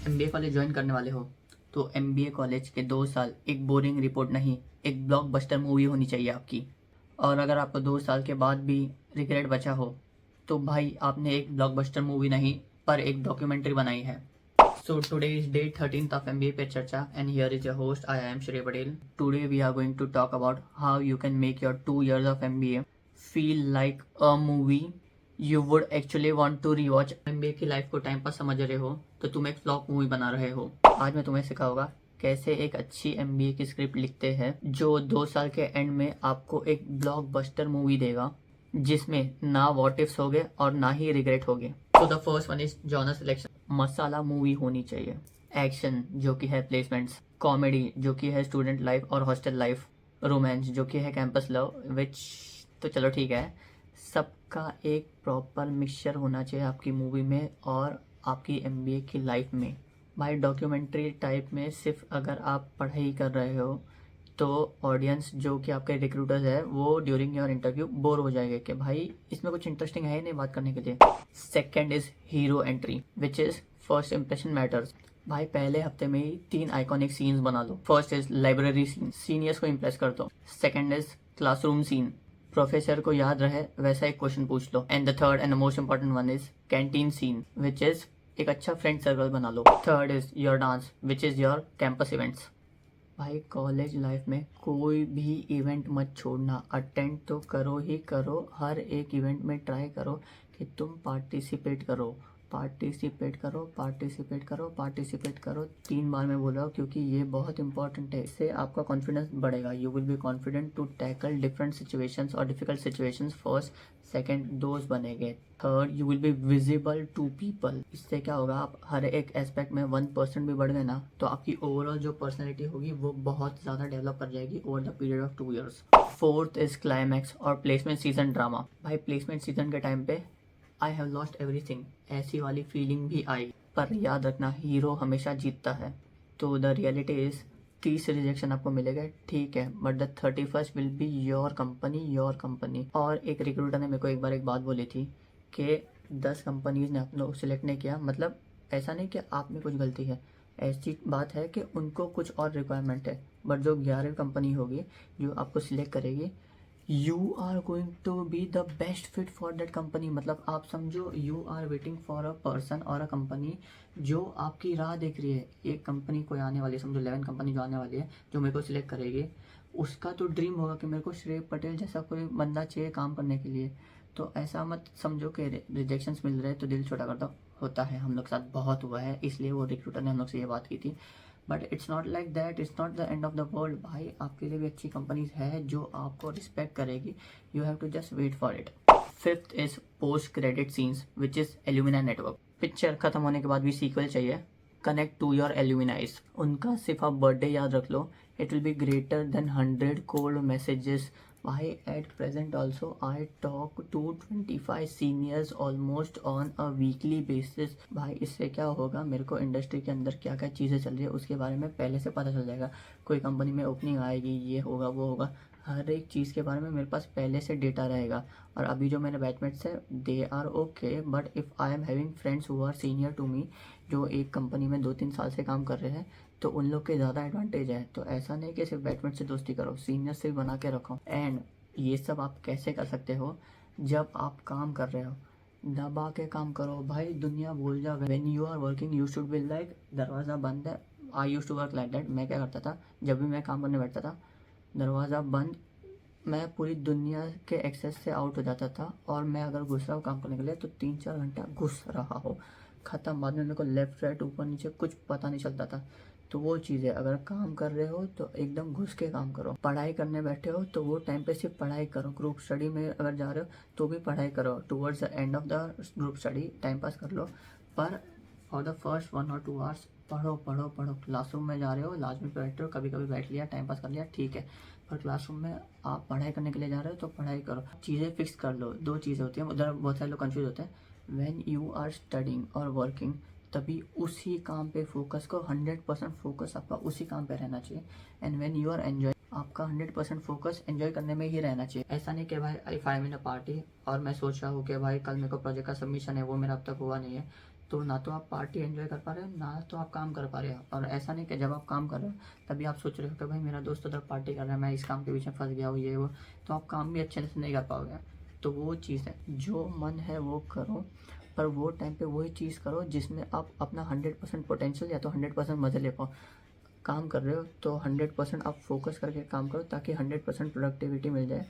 MBA college join करने वाले हो तो एमबीए कॉलेज के 2 साल एक बोरिंग रिपोर्ट नहीं, एक ब्लॉकबस्टर मूवी होनी चाहिए आपकी। और अगर आपको 2 साल के बाद भी रिग्रेट बचा हो तो भाई आपने एक ब्लॉकबस्टर मूवी नहीं पर एक डॉक्यूमेंट्री बनाई है। So today is day 13th of MBA पे चर्चा and here is your host I am Shrey Patel. Today we are going to talk about how you can make your 2 years of MBA feel like a movie you would actually want to rewatch. MBA की life को time pass समझ रहे हो तो तुम एक flop movie बना रहे हो। आज मैं तुम्हें सिखाऊंगा कैसे एक अच्छी एमबीए की स्क्रिप्ट लिखते हैं जो 2 साल के एंड में आपको एक ब्लॉकबस्टर मूवी देगा जिसमें ना व्हाट इफ्स होगे और ना ही रिग्रेट होगे। तो the first one is genre selection. Masala movie होनी चाहिए। एक्शन जो कि है प्लेसमेंट्स, कॉमेडी जो कि है स्टूडेंट लाइफ और हॉस्टल लाइफ, रोमांस जो कि है कैंपस लव विच तो चलो ठीक है। सबका एक प्रॉपर मिक्सचर होना चाहिए आपकी मूवी में और आपकी एमबीए की लाइफ में। भाई डॉक्यूमेंट्री टाइप में सिर्फ अगर आप पढ़ाई कर रहे हो तो ऑडियंस जो कि आपके रिक्रूटर्स है वो ड्यूरिंग योर इंटरव्यू बोर हो जाएंगे कि भाई इसमें कुछ इंटरेस्टिंग है ही नहीं बात करने के लिए। Second is hero entry which is first impression matters. भाई पहले हफ्ते में ही 3 आइकॉनिक सीन्स बना लो। First is library scene, seniors को इम्प्रेस कर दो। Second is classroom scene, professor को याद रहे वैसा एक क्वेश्चन पूछ लो। And the third and the most important one is canteen scene which is एक अच्छा फ्रेंड सर्कल बना लो। Third is your dance which is your campus events. भाई कॉलेज लाइफ में कोई भी इवेंट मत छोड़ना, अटेंड तो करो ही करो। हर एक इवेंट में ट्राई करो कि तुम पार्टिसिपेट करो, पार्टिसिपेट करो, पार्टिसिपेट करो, पार्टिसिपेट करो। 3 बार मैं बोल रहा हूँ क्योंकि ये बहुत इंपॉर्टेंट है। इससे आपका कॉन्फिडेंस बढ़ेगा। You will be confident to tackle different situations और डिफिकल्ट सिचुएशंस। फर्स्ट सेकंड दोस्त बनेंगे। Third you will be visible to people. इससे क्या होगा, आप हर एक एस्पेक्ट में 1% भी बढ़ गए ना तो आपकी ओवरऑल जो पर्सनैलिटी होगी वो बहुत ज़्यादा डेवलप कर जाएगी over the period of 2 years। Fourth is climax और प्लेसमेंट सीजन ड्रामा। भाई प्लेसमेंट सीजन के टाइम पे आई हैव लॉस्ट एवरीथिंग ऐसी वाली फीलिंग भी आई, पर याद रखना हीरो हमेशा जीतता है। तो द रियलिटी इज 30 रिजेक्शन आपको मिलेगा ठीक है, but the 31st will be your company, your company. और एक रिक्रूटर ने मेरे को एक बार एक बात बोली थी कि 10 कंपनीज ने अपने सिलेक्ट नहीं किया, मतलब ऐसा नहीं कि आप में कुछ गलती है, ऐसी बात है कि उनको कुछ और रिक्वायरमेंट है, बट जो 11 कंपनी होगी जो आपको सिलेक्ट करेगी you are going to be the best fit for that company. मतलब आप समझो you are waiting for a person और अ कंपनी जो आपकी राह देख रही है। एक कंपनी कोई आने वाली है, समझो 11 कंपनी जो आने वाली है जो मेरे को सिलेक्ट करेगी, उसका तो ड्रीम होगा कि मेरे को श्रेय पटेल जैसा कोई बंदा चाहिए काम करने के लिए। तो ऐसा मत समझो कि रिजेक्शंस मिल रहे हैं तो दिल छोटा कर दो। होता है, हम लोग के साथ बहुत हुआ है, इसलिए वो रिक्रूटर ने हम लोग से ये बात की थी। But it's not like that, it's not the end of the world. भाई आपके लिए भी अच्छी कंपनीज है जो आपको रिस्पेक्ट करेगी। You have to just wait for it. Fifth is post credit scenes which is alumni network. Picture खत्म होने के बाद भी सीक्वल चाहिए। कनेक्ट टू योर एल्यूमिनाइज, उनका सिर्फ आप बर्थडे याद रख लो। It will be greater than 100 cold messages. भाई at present also I talk to 25 seniors almost on a weekly basis. भाई इससे क्या होगा, मेरे को इंडस्ट्री के अंदर क्या क्या चीज़ें चल रही है उसके बारे में पहले से पता चल जाएगा। कोई कंपनी में ओपनिंग आएगी, ये होगा वो होगा, हर एक चीज़ के बारे में मेरे पास पहले से डेटा रहेगा। और अभी जो मेरे बैचमेट्स हैं they are okay, but if I am having friends who are senior to me जो एक कंपनी में 2-3 साल से काम कर रहे हैं तो उन लोग के ज़्यादा एडवांटेज है। तो ऐसा नहीं कि सिर्फ बैचमेट से दोस्ती करो, सीनियर से भी बना के रखो। एंड ये सब आप कैसे कर सकते हो, जब आप काम कर रहे हो दबा के काम करो। भाई दुनिया भूल जाओ। When you are working you should be like दरवाज़ा बंद है। I use to work like that. मैं क्या करता था, जब भी मैं काम करने बैठता था दरवाज़ा बंद, मैं पूरी दुनिया के एक्सेस से आउट हो जाता था। और मैं अगर घुस रहा हूँ काम करने के लिए तो 3-4 घंटा घुस रहा हो, ख़त्म। बाद में मेरे को लेफ्ट राइट ऊपर नीचे कुछ पता नहीं चलता था। तो वो चीज़ है, अगर काम कर रहे हो तो एकदम घुस के काम करो। पढ़ाई करने बैठे हो तो वो टाइम पे सिर्फ पढ़ाई करो। ग्रुप स्टडी में अगर जा रहे हो तो भी पढ़ाई करो। Towards the end of the group study time pass कर लो, पर फॉर द फर्स्ट 1 और 2 आवर्स पढ़ो पढ़ो पढ़ो। क्लासरूम में जा रहे हो, लास्ट में बैठ रहे हो, कभी कभी बैठ लिया, टाइम पास कर लिया, ठीक है, पर क्लासरूम में आप पढ़ाई करने के लिए जा रहे हो तो पढ़ाई करो। चीज़ें फिक्स कर लो। 2 चीज़ें होती हैं, उधर बहुत सारे लोग कंफ्यूज होते हैं। व्हेन यू आर स्टडिंग और वर्किंग तभी उसी काम पे फोकस को 100% फोकस आपका उसी काम पे रहना चाहिए। And when you are enjoy, आपका 100% फोकस एंजॉय करने में ही रहना चाहिए। ऐसा नहीं कि भाई if I am in a party और मैं सोच रहा हूँ कि भाई कल मेरे को प्रोजेक्ट का सबमिशन है, वो मेरा अब तक हुआ नहीं है तो ना तो आप पार्टी एंजॉय कर पा रहे हो, ना तो आप काम कर पा रहे हो। और ऐसा नहीं कि जब आप काम कर रहे हो तभी आप सोच रहे हो कि भाई मेरा दोस्त उधर पार्टी कर रहा है, मैं इस काम के पीछे फंस गया हूँ, ये वो, तो आप काम भी अच्छे से नहीं कर पाओगे। तो वो चीज़ है, जो मन है वो करो, पर वो टाइम पे वही चीज़ करो जिसमें आप अपना 100% पोटेंशियल या तो 100% मज़े ले पाओ। काम कर रहे हो तो 100% आप फोकस करके काम करो ताकि 100% प्रोडक्टिविटी मिल जाए।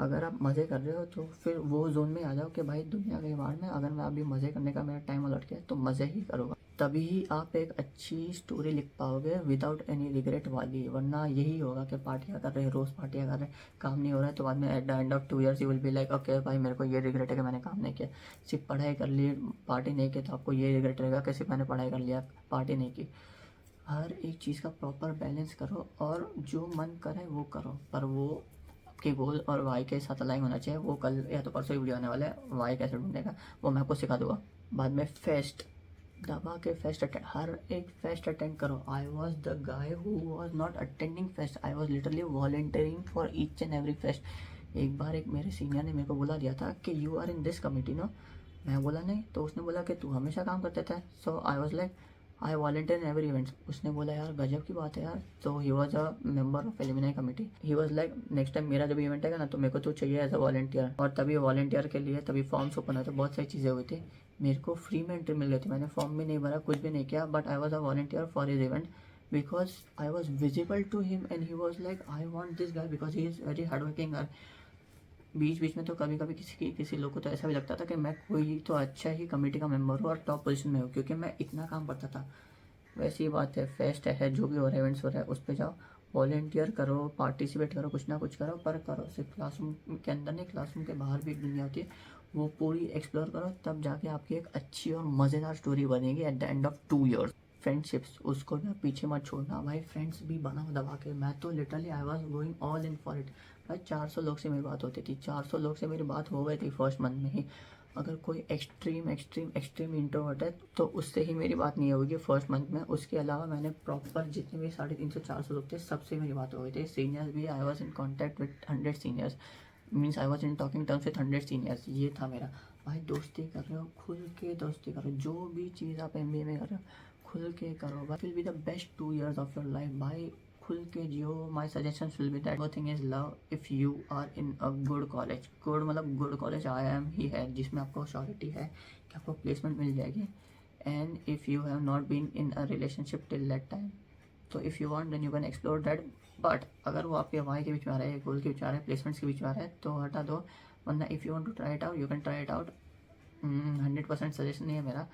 अगर आप मज़े कर रहे हो तो फिर वो जोन में आ जाओ कि भाई दुनिया के बाहर में अगर मैं अभी मज़े करने का मेरा टाइम अलॉट किया तो मज़े ही करूँगा, तभी ही आप एक अच्छी स्टोरी लिख पाओगे विदाउट एनी रिग्रेट वाली। वरना यही होगा कि पार्टियाँ कर रहे हैं, रोज़ पार्टियाँ कर रहे हैं, काम नहीं हो रहा है, तो बाद में at the end of 2 years you will be like okay भाई मेरे को ये रिग्रेट है कि मैंने काम नहीं किया। सिर्फ पढ़ाई कर ली, पार्टी नहीं की, तो आपको ये रिग्रेट रहेगा कि सिर्फ मैंने पढ़ाई कर लिया, पार्टी नहीं की। हर एक चीज़ का प्रॉपर बैलेंस करो और जो मन करे वो करो, पर वो आपके गोल और वाई के साथ अलाइन होना चाहिए। वो कल या तो परसों ही वीडियो आने वाला है, वाई कैसे ढूंढने का, वो मैं आपको सिखा दूंगा। बाद में फेस्ट, दबा के फेस्ट अटेंड, हर एक फेस्ट अटेंड करो। I was the guy who was not attending fest, I was literally volunteering for each and every fest. एक बार एक मेरे सीनियर ने मेरे को बुला दिया था कि you are in this committee no, मैं बोला नहीं, तो उसने बोला कि तू हमेशा काम करते थे। So I was like I volunteer in every events. उसने बोला यार गजब की बात है यार। तो he was a member of alumni committee. He was like next time मेरा जब इवेंट आएगा ना तो मेरे को तो चाहिए एज अ वॉलंटियर। और तभी वॉलंटियर के लिए तभी फॉर्म्स ओपन हुए थे, बहुत सारी चीज़ें हुई थी, मेरे को फ्री में एंट्री मिल गई थी। मैंने फॉर्म भी नहीं भरा, कुछ भी नहीं किया, but I was a volunteer for his event because I was visible to him and he was like I want this guy because he is very hard working. बीच बीच में तो कभी कभी किसी लोग को तो ऐसा भी लगता था कि मैं कोई तो अच्छा ही कमेटी का मेंबर हूँ और टॉप पोजीशन में हूँ क्योंकि मैं इतना काम करता था। वैसी बात है, फेस्ट है, जो भी हो रहा है, इवेंट्स हो रहा है, उस पर जाओ, वॉलेंटियर करो, पार्टिसिपेट करो, कुछ ना कुछ करो, पर करो। सिर्फ क्लासरूम के अंदर नहीं, क्लासरूम के बाहर भी एक दुनिया होती है, वो पूरी एक्सप्लोर करो, तब जाके आपकी एक अच्छी और मज़ेदार स्टोरी बनेगी at the end of 2 years। Friendships, उसको भी आप पीछे मत छोड़ना भाई, फ्रेंड्स भी बनाओ दबा के। मैं तो literally I was going all in for it भाई। 400 लोग से मेरी बात होती थी, 400 लोग से मेरी बात हो गई थी फर्स्ट मंथ में ही। अगर कोई एक्सट्रीम एक्सट्रीम एक्सट्रीम इंट्रोवर्ट है तो उससे ही मेरी बात नहीं होगी फर्स्ट मंथ में। उसके अलावा मैंने प्रॉपर जितने भी 350-400 लोग थे सबसे मेरी बात हो गई थी। सीनियर्स भी, I was in contact with 100 seniors, means I was in talking terms with 100 seniors. ये था मेरा। भाई दोस्ती कर रहे हो, खुल के दोस्ती करो। जो भी चीज़ आप MBA में कर रहे हो खुल के करो भाई, will be the best 2 years of your life भाई। खुल के जियो। My suggestion will be that thing is love if you are in a good college. Good मतलब गुड कॉलेज IIM ही है जिसमें आपको श्योरिटी है कि आपको प्लेसमेंट मिल जाएगी। And if you have not been in a relationship till that time, तो if you want then you can explore that. But अगर वो आपके वाई के बीच में आ रहा है, गोल के बीच में आ रहा है, प्लेसमेंट्स के बीच में आ रहा है, तो हटा दो। वरना if you want to try it out you can try it out. 100% suggestion नहीं है मेरा,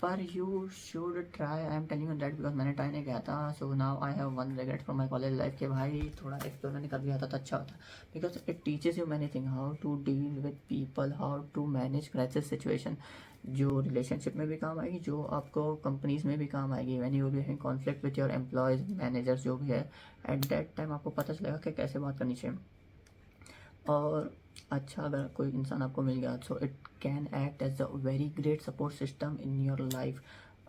पर you should try. I am telling you that because मैंने ट्राई नहीं किया था। So now I have one regret from my college life के भाई थोड़ा एक्सप्लोर मैंने कर लिया था तो अच्छा होता, because it teaches you many thing, how to deal with people, how to manage crisis situation, जो रिलेशनशिप में भी काम आएगी, जो आपको कंपनीज में भी काम आएगी। When you will be in conflict with your employees, managers जो भी है, एट दैट टाइम आपको पता चलेगा कि कैसे बात करनी चाहिए। और अच्छा अगर कोई इंसान आपको मिल गया so it can act as a very great support system in your life.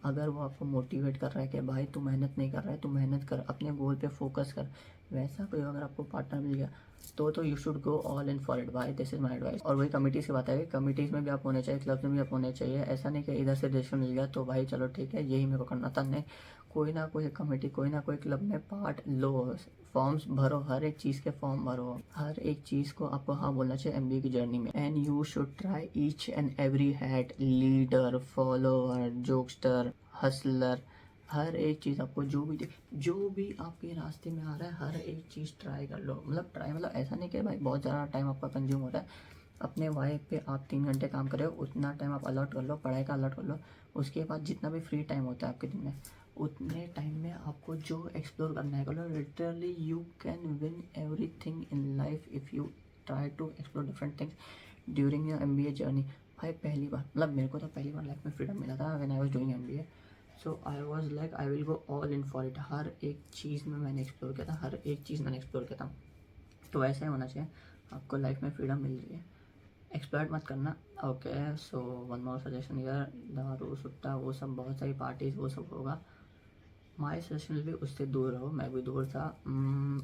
अगर वो आपको मोटिवेट कर रहा है कि भाई तू मेहनत नहीं कर रहा है, तू मेहनत कर, अपने गोल पे फोकस कर, वैसा कोई अगर आपको पार्टनर मिल गया तो you should go all in for it भाई, दिस इज माई एडवाइस। और वही कमिटीज़ की बात है, कमिटीज़ में भी आप होने चाहिए, क्लब्स में भी आप होने चाहिए। ऐसा नहीं कि इधर से रिलेशन मिल गया तो भाई चलो ठीक है यही मेरे को करना था, नहीं, कोई ना कोई कमेटी, कोई ना कोई क्लब में पार्ट लो, फॉर्म्स भरो, हर एक चीज़ के फॉर्म भरो, हर एक चीज़ को आपको हाँ बोलना चाहिए MBA की जर्नी में। And you should try each and every hat, leader, follower, jokester, hustler, हर एक चीज़ आपको जो भी आपके रास्ते में आ रहा है हर एक चीज़ ट्राई कर लो। मतलब ट्राई मतलब ऐसा नहीं कि भाई बहुत ज़्यादा टाइम आपका कंज्यूम हो रहा है। अपने वाई पे आप 3 घंटे काम कर रहे हो, उतना टाइम आप अलॉट कर लो, पढ़ाई का अलॉट कर लो। उसके बाद जितना भी फ्री टाइम होता है आपके दिन में, उतने टाइम में आपको जो एक्सप्लोर करना है करो। Literally you can win everything in life if you try to explore different things during your MBA journey. भाई पहली बार, मतलब मेरे को तो पहली बार लाइफ में फ्रीडम मिला था when I was doing MBA। So I was like I will go all in for it. हर एक चीज़ में मैंने एक्सप्लोर किया था, हर एक चीज़ मैंने एक्सप्लोर किया था। तो ऐसा ही होना चाहिए, आपको लाइफ में फ्रीडम मिल रही है, एक्सप्लॉइट मत करना। Okay, so one more suggestion यार, दारू सुट्टा वो सब, बहुत सारी पार्टीज वो सब होगा, माई सजेशन भी उससे दूर रहो। मैं भी दूर था।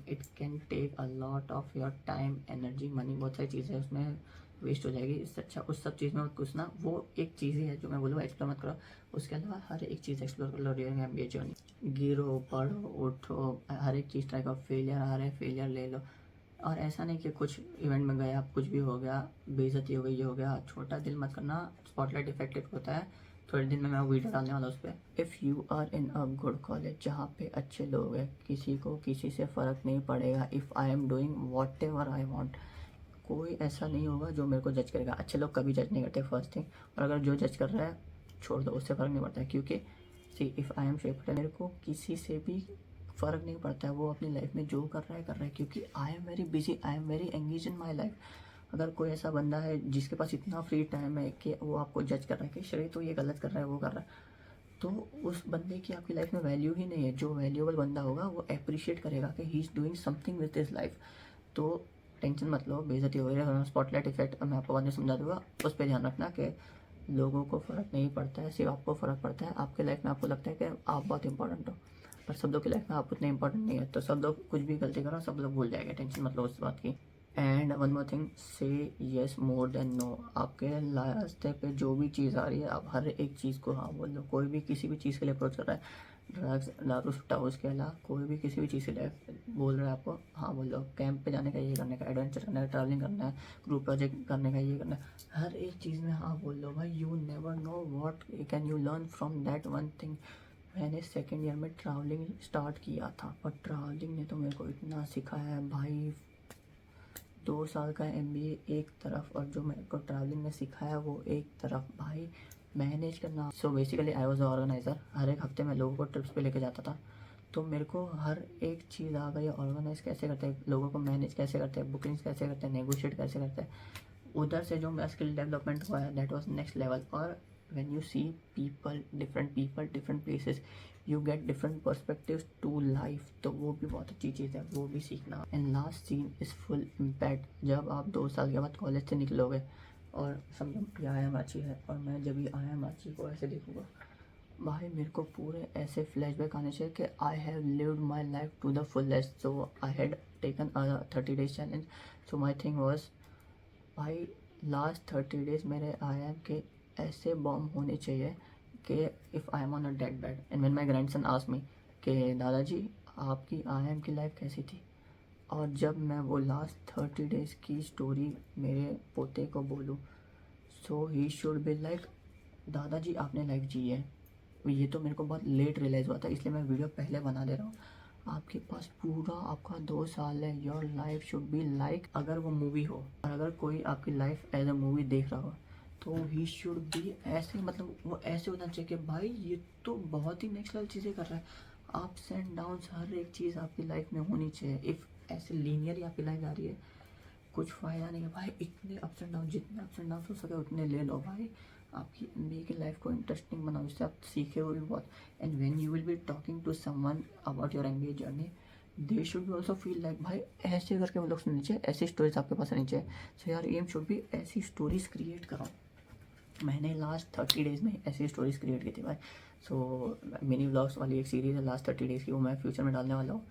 It can take a lot of your time, energy, money, बहुत सारी चीज़ें उसमें वेस्ट हो जाएगी। इससे अच्छा उस सब चीज़ में मत घुसना। वो एक चीज़ ही है जो मैं बोलूँगा एक्सप्लोर मत करो, उसके अलावा हर एक चीज़ एक्सप्लोर कर लो ड्यूरिंग एमबीए जर्नी। गिरो, पढ़ो, उठो, हर एक चीज़ ट्राई करो। फेलियर आ रहा है, फेलियर ले लो। और ऐसा नहीं कि कुछ इवेंट में गए आप, कुछ भी हो गया, बेइज्जती हो गई, ये हो गया, छोटा दिल मत करना। स्पॉटलाइट इफेक्ट एक होता है, थोड़े दिन में मैं वीडियो डालने वाला हूँ उस पर। If you are in a good college जहाँ पे अच्छे लोग हैं, किसी को किसी से फ़र्क नहीं पड़ेगा। If I am doing what ever I want, कोई ऐसा नहीं होगा जो मेरे को जज करेगा। अच्छे लोग कभी जज नहीं करते, फर्स्ट थिंग। और अगर जो जज कर रहा है छोड़ दो, उससे फ़र्क नहीं पड़ता है। क्योंकि सी इफ़ आई एम शेप्ड, मेरे को किसी से भी फ़र्क नहीं पड़ता है, वो अपनी लाइफ में जो कर रहा है, क्योंकि I am very busy, I am very engage in my life. अगर कोई ऐसा बंदा है जिसके पास इतना फ्री टाइम है कि वो आपको जज कर रहा है कि श्रेय तो ये गलत कर रहा है, वो कर रहा है, तो उस बंदे की आपकी लाइफ में वैल्यू ही नहीं है। जो वैल्यूएबल बंदा होगा वो अप्रिशिएट करेगा कि he is doing something with his life. तो टेंशन मत लो, बेइज्जती हो रही है, स्पॉटलाइट इफेक्ट मैं आपको बाद में समझा दूंगा, उस पर ध्यान रखना कि लोगों को फ़र्क नहीं पड़ता है, सिर्फ आपको फ़र्क पड़ता है। आपके लाइफ में आपको लगता है कि आप बहुत इंपॉर्टेंट हो, पर सब लोग की लाइफ में आप उतने इंपॉर्टेंट नहीं है। तो सब लोग कुछ भी गलती करो, सब लोग भूल जाएंगे, टेंशन मत लो उस बात की। एंड वन मोर थिंग, से येस मोर देन नो। आपके रास्ते पे जो भी चीज़ आ रही है, आप हर एक चीज़ को हाँ बोल दो। कोई भी किसी भी चीज़ के लिए अप्रोच कर रहा है, ड्रग्स, दारू, सुट्टा, उसके अलावा कोई भी किसी भी चीज़ के लिए बोल रहा है आपको, हाँ बोल दो। कैंप पे जाने का, ये करने का, एडवेंचर करने का, ट्रैवलिंग करना है, ग्रुप प्रोजेक्ट करने का, ये करना है, हर एक चीज़ में हाँ बोल दो भाई। You never know what can you learn from that one thing. मैंने सेकेंड ईयर में ट्रैवलिंग स्टार्ट किया था, पर ट्रैवलिंग ने तो मेरे को इतना सिखाया है भाई। 2 साल का एमबीए एक तरफ, और जो मेरे को ट्रैवलिंग ने सिखाया वो एक तरफ भाई। मैनेज करना, so basically I was organiser. हर एक हफ्ते मैं लोगों को ट्रिप्स पे लेके जाता था, तो मेरे को हर एक चीज़ आ गई। ऑर्गेनाइज कैसे करते हैं लोगों को, मैनेज कैसे करते हैं, बुकिंग्स कैसे करते हैं, नेगोशिएट कैसे करते हैं। उधर से जो मेरा स्किल डेवलपमेंट हुआ है, दैट वाज नेक्स्ट लेवल। और when you see people, different places, you get different perspectives to life, तो वो भी बहुत अच्छी चीज़ है, वो भी सीखना। And last scene is full impact. जब आप 2 साल के बाद कॉलेज से निकलोगे और समझो ये आया माची है, और मैं जब ये आया माची को ऐसे देखूँगा भाई, मेरे को पूरे ऐसे फ्लैशबैक आने चाहिए कि I have lived my life to the fullest. So I had taken a 30 days challenge. So my thing was भाई, लास्ट 30 days मेरे आई एम के ऐसे बॉम्ब होने चाहिए कि if I M on a dead bed and when my grandson asked me कि दादाजी आपकी आई एम की लाइफ कैसी थी, और जब मैं वो लास्ट 30 days की स्टोरी मेरे पोते को बोलूँ, सो ही शुड बी लाइक दादाजी आपने लाइफ जी है। ये तो मेरे को बहुत लेट रियलाइज़ हुआ था, इसलिए मैं वीडियो पहले बना दे रहा हूँ। आपके पास पूरा आपका 2 साल है, your life should be like, अगर वो मूवी हो, और अगर कोई आपकी लाइफ एज अ मूवी देख रहा हो, तो ही शुड बी ऐसे, मतलब वो ऐसे होना चाहिए कि भाई ये तो बहुत ही नेक्स्ट लेवल चीज़ें कर रहा है। अप्स एंड डाउन्स, हर एक चीज़ आपकी लाइफ में होनी चाहिए। इफ़ ऐसे लीनियर ही आपकी लाइफ जा रही है, कुछ फ़ायदा नहीं है भाई। इतने अप्स एंड डाउन, जितने अप्स एंड डाउन हो सके उतने ले लो भाई। आपकी एमबीए की लाइफ को इंटरेस्टिंग बनाओ, इससे आप सीखे हो भी बहुत। And when you will be talking to someone about your MBA journey, they should be also feel like भाई ऐसे करके वो लोग सुनने चाहिए, ऐसी स्टोरीज आपके पास आनी चाहिए। सो यार एम शुड बी ऐसी स्टोरीज क्रिएट करो। मैंने लास्ट 30 days में ऐसी स्टोरीज क्रिएट की थी भाई। सो मिनी व्लॉग्स वाली एक सीरीज़ है लास्ट 30 days की, वो मैं फ्यूचर में डालने वाला हूँ।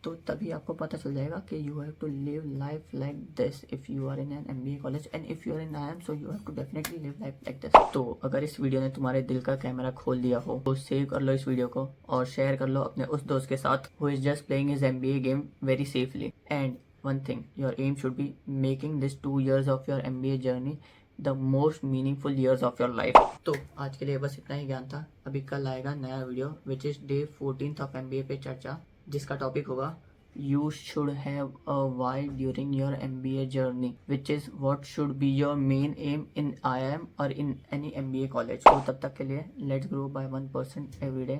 तो तभी आपको पता चल जाएगा कि you have to live life like this if you are in an MBA college, and if you are in IIM, so you have to definitely live life like this. तो अगर इस वीडियो ने तुम्हारे दिल का कैमरा खोल दिया हो, तो सेव कर लो इस वीडियो को और शेयर कर लो अपने उस दोस्त के साथ who is just playing his MBA game very safely. And one thing, your aim should be making this 2 years of your MBA journey the most meaningful years of your life. तो आज के लिए बस इतना ही ज्ञान था। अभी कल आएगा नया video which is day 14th of MBA पे चर्चा, जिसका टॉपिक होगा you should have a why during your MBA journey, which is what should be your main aim in IIM or in any MBA college. तो तब तक के लिए let's grow by 1% every day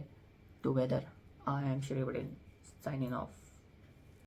together. I am Shri Patel signing off.